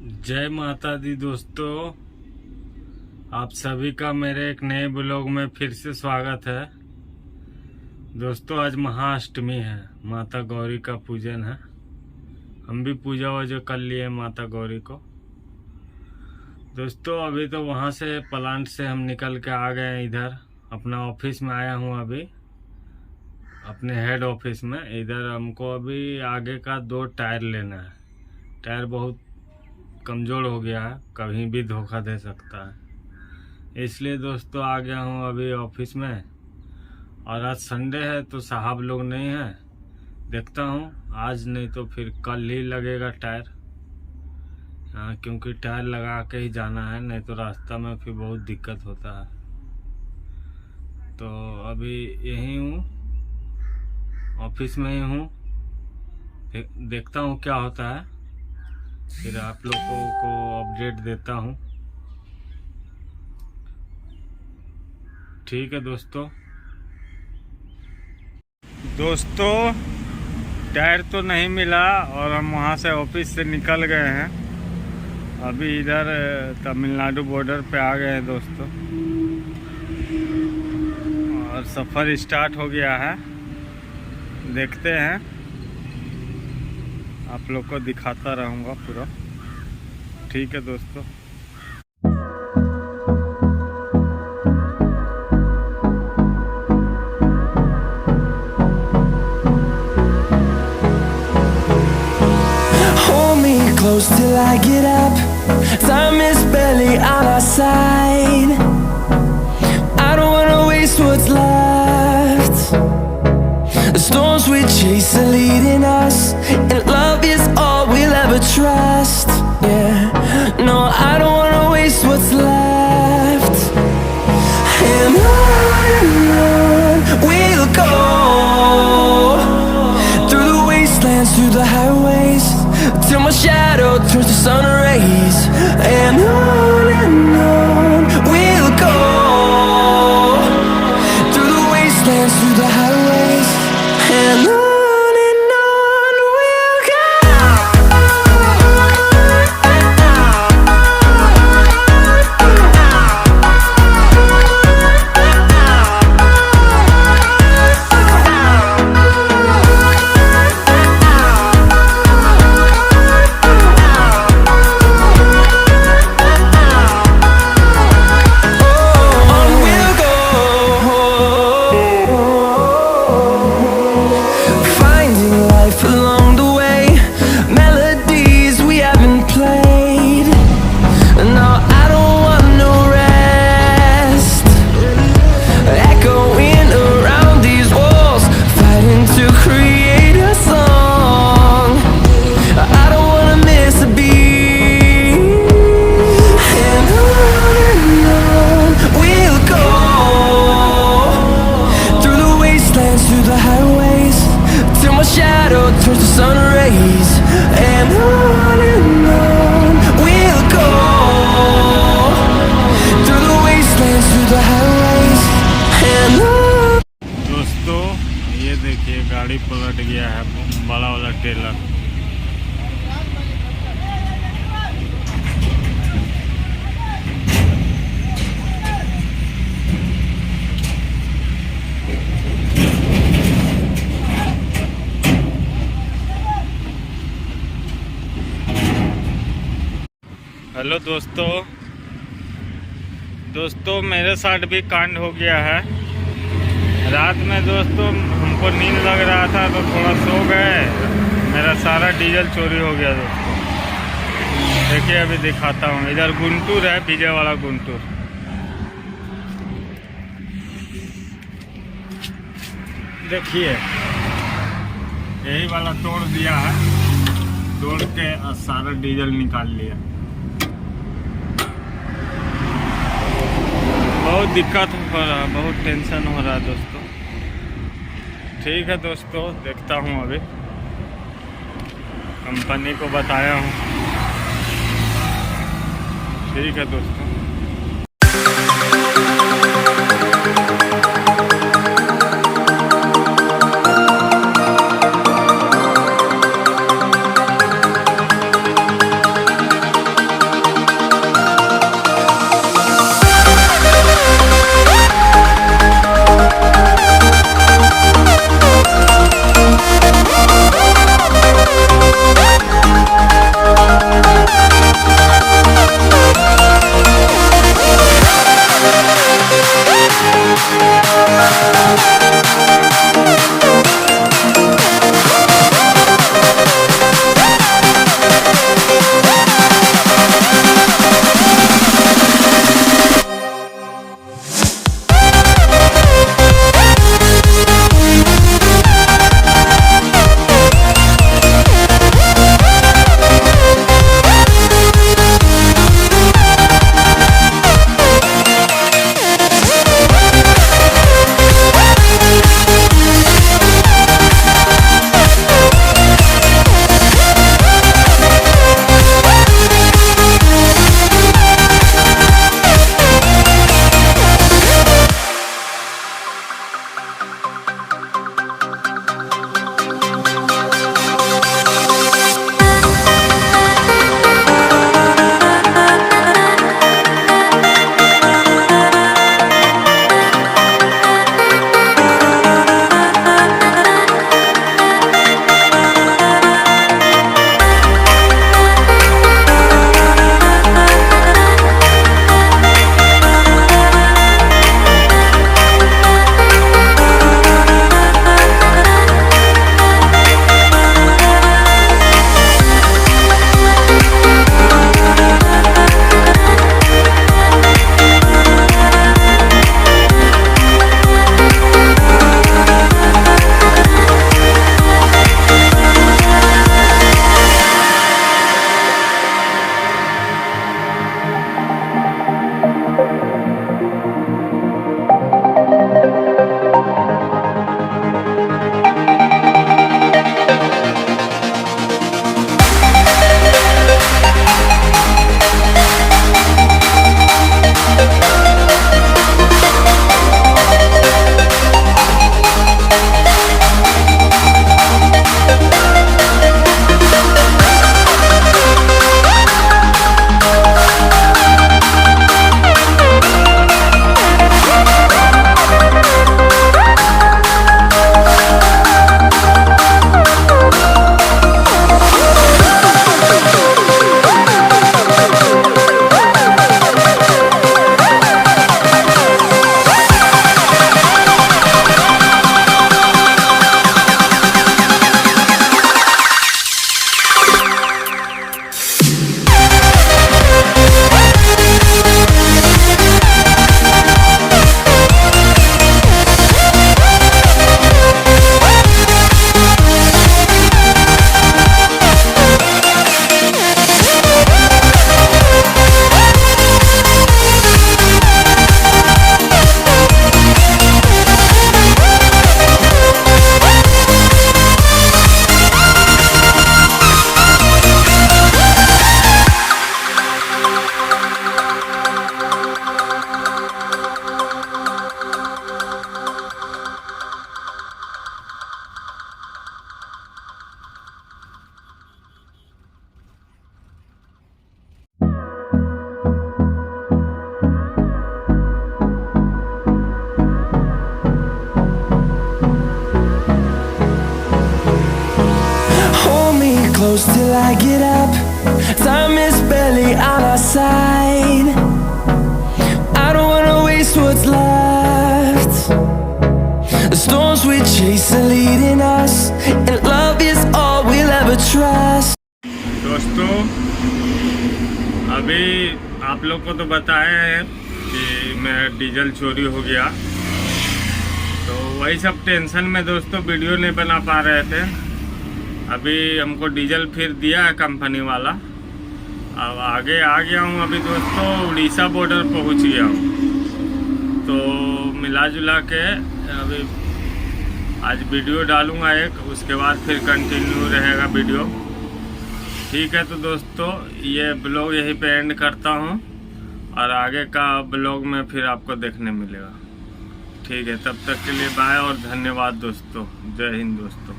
जय माता दी दोस्तों, आप सभी का मेरे एक नए ब्लॉग में फिर से स्वागत है। दोस्तों आज महाअष्टमी है, माता गौरी का पूजन है। हम भी पूजा वूजा कर लिए माता गौरी को। दोस्तों अभी तो वहाँ से प्लांट से हम निकल के आ गए हैं, इधर अपना ऑफिस में आया हूँ अभी, अपने हेड ऑफिस में। इधर हमको अभी आगे का 2 टायर लेना है। टायर बहुत कमज़ोर हो गया है, कभी भी धोखा दे सकता है, इसलिए दोस्तों आ गया हूँ अभी ऑफिस में। और आज संडे है तो साहब लोग नहीं है, देखता हूँ आज नहीं तो फिर कल ही लगेगा टायर। हाँ, क्योंकि टायर लगा के ही जाना है, नहीं तो रास्ता में फिर बहुत दिक्कत होता है। तो अभी यहीं हूँ, ऑफिस में ही हूँ, देखता हूँ क्या होता है, फिर आप लोगों को अपडेट देता हूँ। ठीक है दोस्तों टायर तो नहीं मिला और हम वहाँ से ऑफिस से निकल गए हैं। अभी इधर तमिलनाडु बॉर्डर पे आ गए हैं दोस्तों, और सफ़र स्टार्ट हो गया है। देखते हैं, आप लोग को दिखाता रहूँगा पूरा। ठीक है दोस्तों। Close till I get up. Time is barely on our side. I don't wanna waste what's left. The storms we chase are leading us, and love is all we'll ever trust. Yeah, no, I don't wanna waste what's left. And on we'll go, through the wastelands, through the highways, till my shadow turns to sun rays. And on we'll go, through the wastelands, through the highways. And on we'll go. गाड़ी पलट गया है, बड़ा वाला Taylor. Hello दोस्तों मेरे साथ भी कांड हो गया है। रात में दोस्तों हमको नींद लग रहा था तो थोड़ा सो गए, मेरा सारा डीजल चोरी हो गया दोस्तों। देखिए अभी दिखाता हूँ, इधर गुंटूर है, विजय वाला गुंटूर। देखिए यही वाला तोड़ दिया है, तोड़ के सारा डीजल निकाल लिया। बहुत दिक्कत हो रहा, बहुत टेंशन हो रहा है दोस्तों। ठीक है दोस्तों, देखता हूँ अभी, कंपनी को बताया हूँ। ठीक है दोस्तों। close till I get up. Time is barely on our side. I don't wanna waste what's left. The storms we chase are leading us, and love is all we'll ever trust. दोस्तों, अभी आप लोग को तो बताया है कि मैं डीजल चोरी हो गया, तो वही सब टेंशन में दोस्तों वीडियो नहीं बना पा रहे थे। अभी हमको डीजल फिर दिया है कंपनी वाला। अब आगे आ गया हूँ अभी दोस्तों, उड़ीसा बॉर्डर पहुँच गया हूँ। तो मिला जुला के अभी आज वीडियो डालूँगा एक, उसके बाद फिर कंटिन्यू रहेगा वीडियो। ठीक है, तो दोस्तों ये ब्लॉग यहीं पे एंड करता हूँ और आगे का ब्लॉग में फिर आपको देखने मिलेगा। ठीक है, तब तक के लिए बाय और धन्यवाद दोस्तों। जय हिंद दोस्तों।